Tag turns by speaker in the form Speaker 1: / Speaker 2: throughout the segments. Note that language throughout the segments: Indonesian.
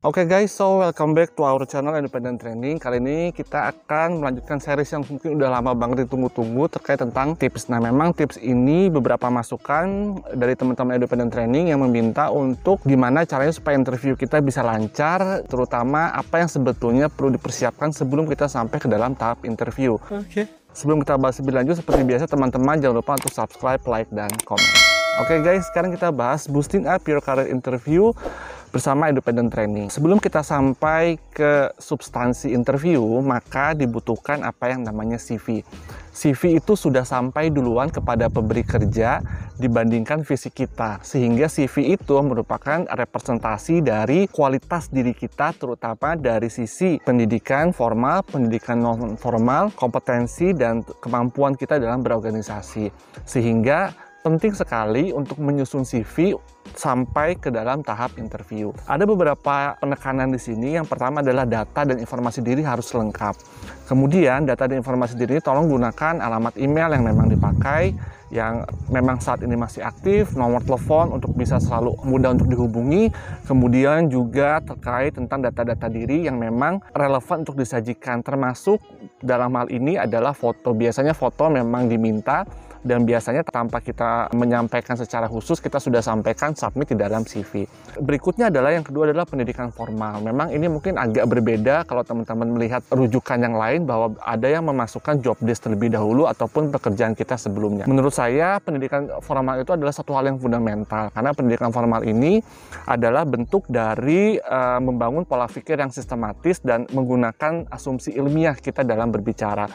Speaker 1: Oke guys, so welcome back to our channel Independent Training. Kali ini kita akan melanjutkan series yang mungkin udah lama banget ditunggu-tunggu terkait tentang tips. Nah, memang tips ini beberapa masukan dari teman-teman Independent Training yang meminta untuk gimana caranya supaya interview kita bisa lancar, terutama apa yang sebetulnya perlu dipersiapkan sebelum kita sampai ke dalam tahap interview. Sebelum kita bahas lebih lanjut, seperti biasa teman-teman jangan lupa untuk subscribe, like, dan komen. Oke guys, sekarang kita bahas boosting up your career interview bersama Independent Training. Sebelum kita sampai ke substansi interview, maka dibutuhkan apa yang namanya CV. CV itu sudah sampai duluan kepada pemberi kerja dibandingkan visi kita. Sehingga CV itu merupakan representasi dari kualitas diri kita, terutama dari sisi pendidikan formal, pendidikan non formal, kompetensi, dan kemampuan kita dalam berorganisasi. Sehingga penting sekali untuk menyusun CV sampai ke dalam tahap interview. Ada beberapa penekanan di sini. Yang pertama adalah data dan informasi diri harus lengkap. Kemudian data dan informasi diri tolong gunakan alamat email yang memang dipakai, yang memang saat ini masih aktif, nomor telepon untuk bisa selalu mudah untuk dihubungi. Kemudian juga terkait tentang data-data diri yang memang relevan untuk disajikan, termasuk dalam hal ini adalah foto. Biasanya foto memang diminta, dan biasanya tanpa kita menyampaikan secara khusus, kita sudah sampaikan submit di dalam CV. Berikutnya adalah yang kedua adalah pendidikan formal. Memang ini mungkin agak berbeda kalau teman-teman melihat rujukan yang lain, bahwa ada yang memasukkan job desk terlebih dahulu ataupun pekerjaan kita sebelumnya. Menurut saya pendidikan formal itu adalah satu hal yang fundamental, karena pendidikan formal ini adalah bentuk dari membangun pola pikir yang sistematis dan menggunakan asumsi ilmiah kita dalam berbicara.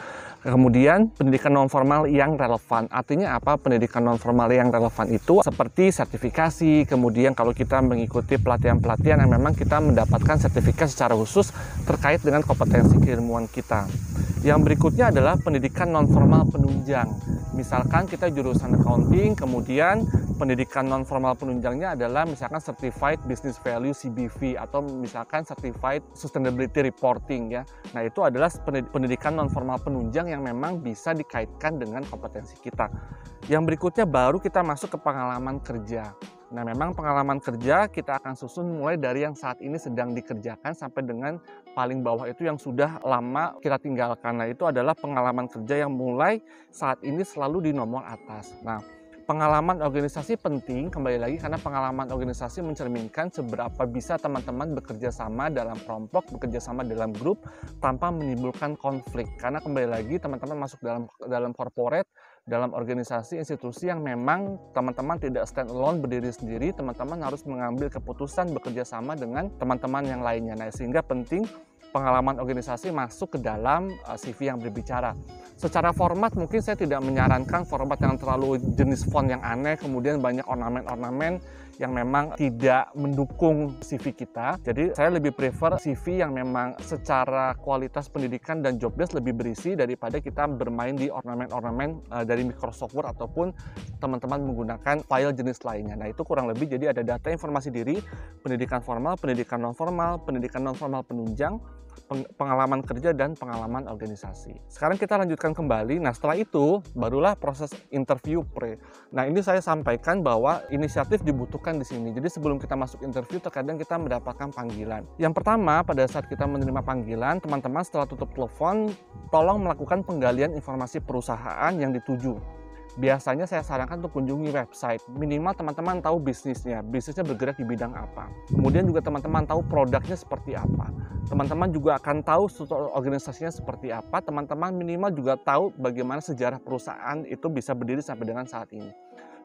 Speaker 1: Kemudian pendidikan non formal yang relevan. Artinya apa pendidikan non formal yang relevan itu? Seperti sertifikasi, kemudian kalau kita mengikuti pelatihan-pelatihan yang memang kita mendapatkan sertifikat secara khusus terkait dengan kompetensi keilmuan kita. Yang berikutnya adalah pendidikan non formal penunjang. Misalkan kita jurusan accounting, kemudian pendidikan non formal penunjangnya adalah misalkan Certified Business Value CBV atau misalkan Certified Sustainability Reporting ya. Nah, itu adalah pendidikan non formal penunjang yang memang bisa dikaitkan dengan kompetensi kita. Yang berikutnya baru kita masuk ke pengalaman kerja. Nah, memang pengalaman kerja kita akan susun mulai dari yang saat ini sedang dikerjakan sampai dengan paling bawah itu yang sudah lama kita tinggalkan. Nah, itu adalah pengalaman kerja yang mulai saat ini selalu di nomor atas. Nah, pengalaman organisasi penting kembali lagi karena pengalaman organisasi mencerminkan seberapa bisa teman-teman bekerja sama dalam kelompok, bekerja sama dalam grup tanpa menimbulkan konflik. Karena kembali lagi teman-teman masuk dalam corporate, dalam organisasi institusi yang memang teman-teman tidak stand alone berdiri sendiri, teman-teman harus mengambil keputusan bekerja sama dengan teman-teman yang lainnya. Nah, sehingga penting pengalaman organisasi masuk ke dalam CV yang berbicara. Secara format mungkin saya tidak menyarankan format yang terlalu jenis font yang aneh, kemudian banyak ornamen-ornamen yang memang tidak mendukung CV kita. Jadi saya lebih prefer CV yang memang secara kualitas pendidikan dan job desk lebih berisi daripada kita bermain di ornamen-ornamen dari Microsoft Word ataupun teman-teman menggunakan file jenis lainnya. Nah, itu kurang lebih jadi ada data informasi diri, pendidikan formal, pendidikan non formal penunjang, pengalaman kerja, dan pengalaman organisasi. Sekarang kita lanjutkan kembali. Nah, setelah itu barulah proses interview pre. Nah, ini saya sampaikan bahwa inisiatif dibutuhkan di sini. Jadi sebelum kita masuk interview terkadang kita mendapatkan panggilan. Yang pertama, pada saat kita menerima panggilan, teman-teman setelah tutup telepon tolong melakukan penggalian informasi perusahaan yang dituju. Biasanya saya sarankan untuk kunjungi website, minimal teman-teman tahu bisnisnya bergerak di bidang apa. Kemudian juga teman-teman tahu produknya seperti apa. Teman-teman juga akan tahu struktur organisasinya seperti apa. Teman-teman minimal juga tahu bagaimana sejarah perusahaan itu bisa berdiri sampai dengan saat ini.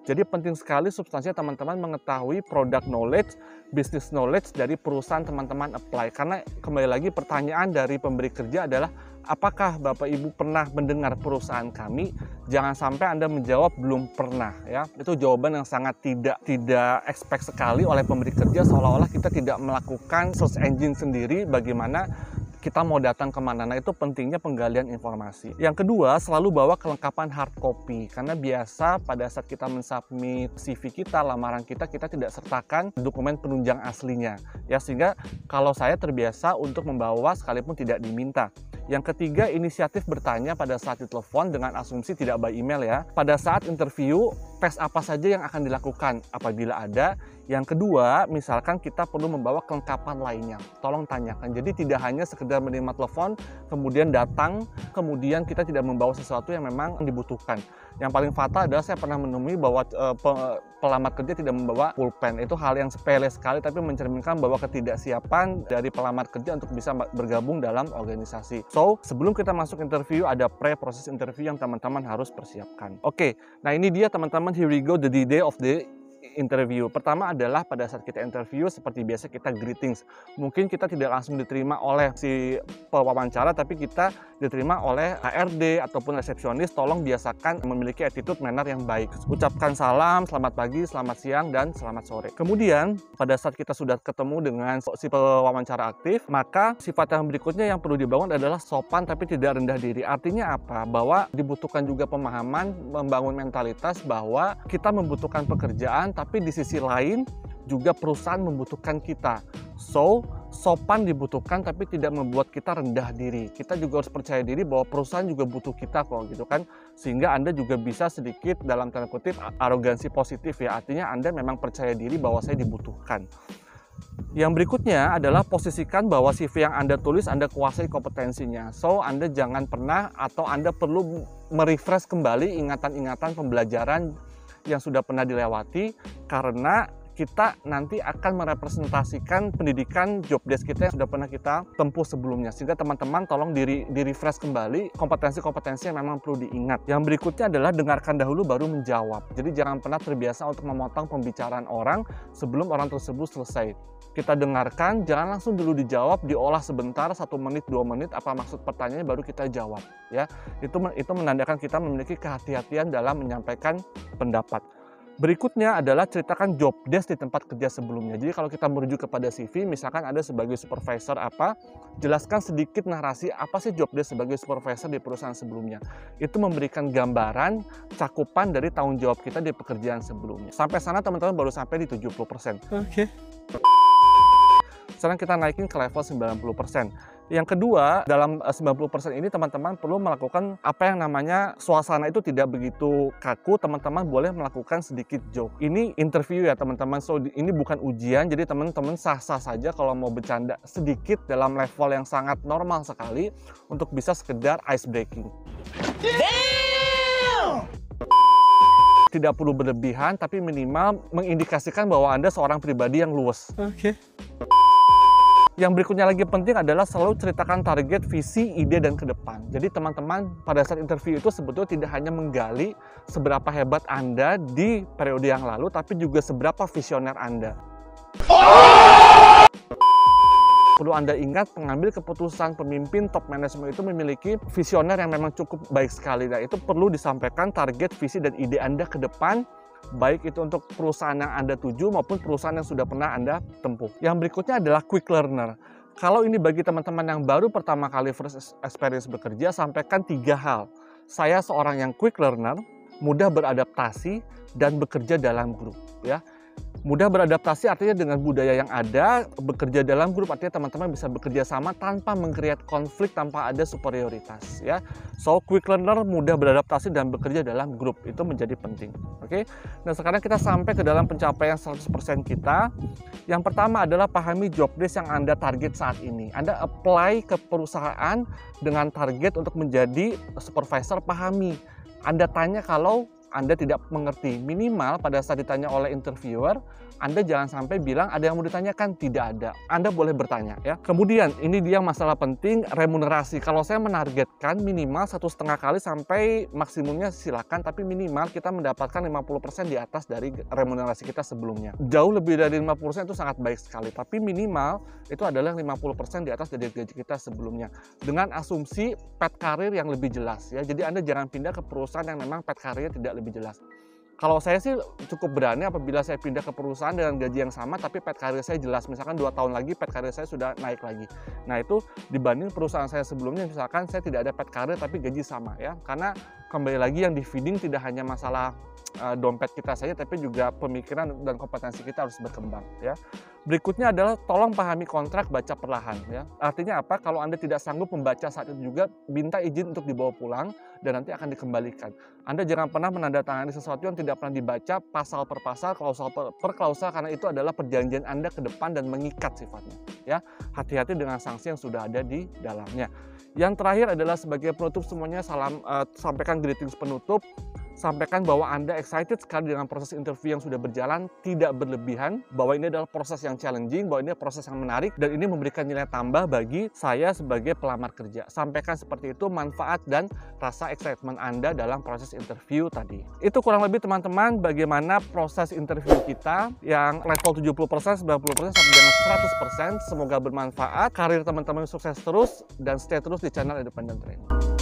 Speaker 1: Jadi penting sekali substansinya teman-teman mengetahui product knowledge, business knowledge dari perusahaan teman-teman apply. Karena kembali lagi pertanyaan dari pemberi kerja adalah, apakah Bapak Ibu pernah mendengar perusahaan kami? Jangan sampai Anda menjawab belum pernah ya. Itu jawaban yang sangat tidak expect sekali oleh pemberi kerja, seolah-olah kita tidak melakukan search engine sendiri bagaimana kita mau datang kemana. Nah, itu pentingnya penggalian informasi. Yang kedua, selalu bawa kelengkapan hard copy. Karena biasa pada saat kita mensubmit CV kita, lamaran kita tidak sertakan dokumen penunjang aslinya. Ya, sehingga kalau saya terbiasa untuk membawa sekalipun tidak diminta. Yang ketiga, inisiatif bertanya pada saat ditelepon dengan asumsi tidak by email ya. Pada saat interview, tes apa saja yang akan dilakukan apabila ada. Yang kedua, misalkan kita perlu membawa kelengkapan lainnya, tolong tanyakan. Jadi tidak hanya sekedar menerima telepon, kemudian datang, kemudian kita tidak membawa sesuatu yang memang dibutuhkan. Yang paling fatal adalah saya pernah menemui bahwa pelamar kerja tidak membawa pulpen. Itu hal yang sepele sekali, tapi mencerminkan bahwa ketidaksiapan dari pelamar kerja untuk bisa bergabung dalam organisasi. So, sebelum kita masuk interview, ada proses interview yang teman-teman harus persiapkan. Oke, nah ini dia teman-teman, here we go, the day of the interview. Pertama adalah pada saat kita interview, seperti biasa kita greetings. Mungkin kita tidak langsung diterima oleh si pewawancara, tapi kita diterima oleh HRD ataupun resepsionis. Tolong biasakan memiliki attitude manner yang baik. Ucapkan salam, selamat pagi, selamat siang, dan selamat sore. Kemudian pada saat kita sudah ketemu dengan si pewawancara aktif, maka sifat yang berikutnya yang perlu dibangun adalah sopan tapi tidak rendah diri. Artinya apa? Bahwa dibutuhkan juga pemahaman, membangun mentalitas bahwa kita membutuhkan pekerjaan, tapi di sisi lain juga perusahaan membutuhkan kita. So, sopan dibutuhkan tapi tidak membuat kita rendah diri. Kita juga harus percaya diri bahwa perusahaan juga butuh kita kok, gitu kan. Sehingga Anda juga bisa sedikit dalam tanda kutip arogansi positif ya. Artinya Anda memang percaya diri bahwa saya dibutuhkan. Yang berikutnya adalah posisikan bahwa CV yang Anda tulis Anda kuasai kompetensinya. So, Anda jangan pernah atau Anda perlu merefresh kembali ingatan-ingatan pembelajaran yang sudah pernah dilewati, karena kita nanti akan merepresentasikan pendidikan job desk kita yang sudah pernah kita tempuh sebelumnya. Sehingga teman-teman tolong di-refresh kembali kompetensi-kompetensi yang memang perlu diingat. Yang berikutnya adalah dengarkan dahulu baru menjawab. Jadi jangan pernah terbiasa untuk memotong pembicaraan orang sebelum orang tersebut selesai. Kita dengarkan, jangan langsung dulu dijawab, diolah sebentar, 1 menit, 2 menit, apa maksud pertanyaannya baru kita jawab. Ya, itu menandakan kita memiliki kehati-hatian dalam menyampaikan pendapat. Berikutnya adalah ceritakan job desk di tempat kerja sebelumnya. Jadi kalau kita merujuk kepada CV, misalkan ada sebagai supervisor apa, jelaskan sedikit narasi apa sih job desk sebagai supervisor di perusahaan sebelumnya. Itu memberikan gambaran cakupan dari tanggung jawab kita di pekerjaan sebelumnya. Sampai sana teman-teman baru sampai di 70%. Oke. Sekarang kita naikin ke level 90%. Yang kedua, dalam 90% ini teman-teman perlu melakukan apa yang namanya suasana itu tidak begitu kaku. Teman-teman boleh melakukan sedikit joke. Ini interview ya teman-teman, so ini bukan ujian. Jadi teman-teman sah-sah saja kalau mau bercanda sedikit dalam level yang sangat normal sekali untuk bisa sekedar ice breaking. Tidak perlu berlebihan, tapi minimal mengindikasikan bahwa Anda seorang pribadi yang luwes. Oke. Yang berikutnya lagi penting adalah selalu ceritakan target, visi, ide, dan ke depan. Jadi teman-teman pada saat interview itu sebetulnya tidak hanya menggali seberapa hebat Anda di periode yang lalu, tapi juga seberapa visioner Anda. Perlu Anda ingat, pengambil keputusan pemimpin top management itu memiliki visioner yang memang cukup baik sekali. Nah, itu perlu disampaikan target, visi, dan ide Anda ke depan, baik itu untuk perusahaan yang Anda tuju maupun perusahaan yang sudah pernah Anda tempuh. Yang berikutnya adalah quick learner. Kalau ini bagi teman-teman yang baru pertama kali first experience bekerja, sampaikan 3 hal. Saya seorang yang quick learner, mudah beradaptasi, dan bekerja dalam grup. Ya. Mudah beradaptasi artinya dengan budaya yang ada, bekerja dalam grup artinya teman-teman bisa bekerja sama tanpa meng-create konflik, tanpa ada superioritas ya. So quick learner, mudah beradaptasi dan bekerja dalam grup, itu menjadi penting. Oke. Nah, sekarang kita sampai ke dalam pencapaian 100% kita. Yang pertama adalah pahami job desk yang Anda target saat ini. Anda apply ke perusahaan dengan target untuk menjadi supervisor, pahami. Anda tanya kalau Anda tidak mengerti, minimal pada saat ditanya oleh interviewer, Anda jangan sampai bilang ada yang mau ditanyakan, tidak ada. Anda boleh bertanya ya. Kemudian ini dia masalah penting, remunerasi. Kalau saya menargetkan minimal 1,5 kali sampai maksimumnya silakan, tapi minimal kita mendapatkan 50% di atas dari remunerasi kita sebelumnya. Jauh lebih dari 50% itu sangat baik sekali, tapi minimal itu adalah 50% di atas dari gaji kita sebelumnya. Dengan asumsi path karir yang lebih jelas ya. Jadi Anda jangan pindah ke perusahaan yang memang path karirnya tidak lebih jelas. Kalau saya sih cukup berani apabila saya pindah ke perusahaan dengan gaji yang sama tapi path career saya jelas. Misalkan 2 tahun lagi path career saya sudah naik lagi. Nah, itu dibanding perusahaan saya sebelumnya, misalkan saya tidak ada path career tapi gaji sama ya. Karena kembali lagi yang di feeding tidak hanya masalah dompet kita saja, tapi juga pemikiran dan kompetensi kita harus berkembang ya. Berikutnya adalah tolong pahami kontrak, baca perlahan ya. Artinya apa? Kalau Anda tidak sanggup membaca saat itu juga, minta izin untuk dibawa pulang dan nanti akan dikembalikan. Anda jangan pernah menandatangani sesuatu yang tidak pernah dibaca pasal per pasal, klausal per klausal, karena itu adalah perjanjian Anda ke depan dan mengikat sifatnya ya. Hati-hati dengan sanksi yang sudah ada di dalamnya. Yang terakhir adalah sebagai penutup semuanya, sampaikan greetings penutup. Sampaikan bahwa Anda excited sekali dengan proses interview yang sudah berjalan, tidak berlebihan, bahwa ini adalah proses yang challenging, bahwa ini adalah proses yang menarik, dan ini memberikan nilai tambah bagi saya sebagai pelamar kerja. Sampaikan seperti itu manfaat dan rasa excitement Anda dalam proses interview tadi. Itu kurang lebih teman-teman bagaimana proses interview kita yang level 70%, 90% sampai dengan 100%. Semoga bermanfaat, karir teman-teman sukses terus, dan stay terus di channel Independent Training.